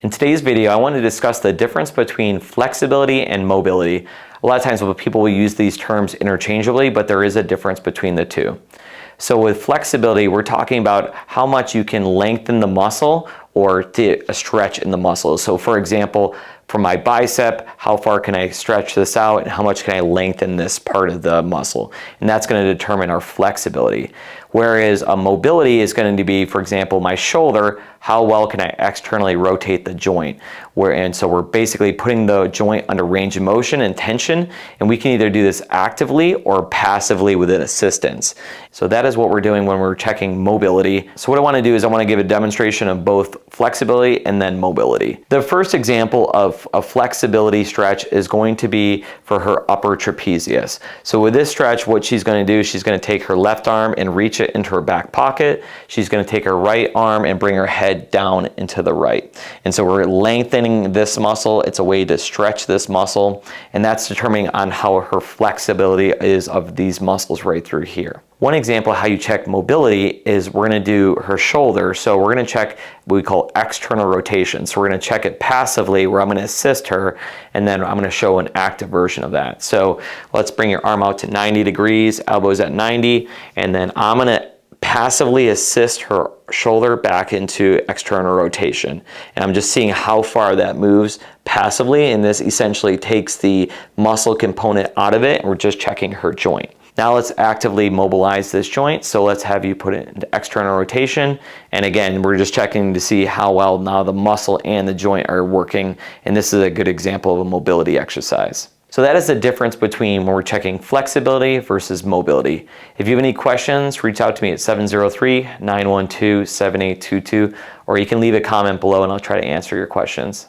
In today's video, I want to discuss the difference between flexibility and mobility. A lot of times people will use these terms interchangeably, but there is a difference between the two. So with flexibility, we're talking about how much you can lengthen the muscle or do a stretch in the muscle. So for example, for my bicep, how far can I stretch this out and how much can I lengthen this part of the muscle? And that's going to determine our flexibility. Whereas a mobility is going to be, for example, my shoulder, how well can I externally rotate the joint? And so we're basically putting the joint under range of motion and tension, and we can either do this actively or passively with an assistance. So that is what we're doing when we're checking mobility. So what I want to do is I want to give a demonstration of both flexibility and then mobility. The first example of a flexibility stretch is going to be for her upper trapezius. So with this stretch, what she's going to do, she's going to take her left arm and reach it into her back pocket. She's going to take her right arm and bring her head down into the right. And so we're lengthening this muscle. It's a way to stretch this muscle, and that's determining on how her flexibility is of these muscles right through here. One example of how you check mobility is we're going to do her shoulder. So we're going to check what we call external rotation. So we're going to check it passively where I'm going to assist her, and then I'm going to show an active version of that. So let's bring your arm out to 90 degrees, elbows at 90, and then I'm going to passively assist her shoulder back into external rotation. And I'm just seeing how far that moves passively, and this essentially takes the muscle component out of it, and we're just checking her joint. Now let's actively mobilize this joint. So let's have you put it into external rotation. And again, we're just checking to see how well now the muscle and the joint are working. And this is a good example of a mobility exercise. So that is the difference between when we're checking flexibility versus mobility. If you have any questions, reach out to me at 703-912-7822, or you can leave a comment below and I'll try to answer your questions.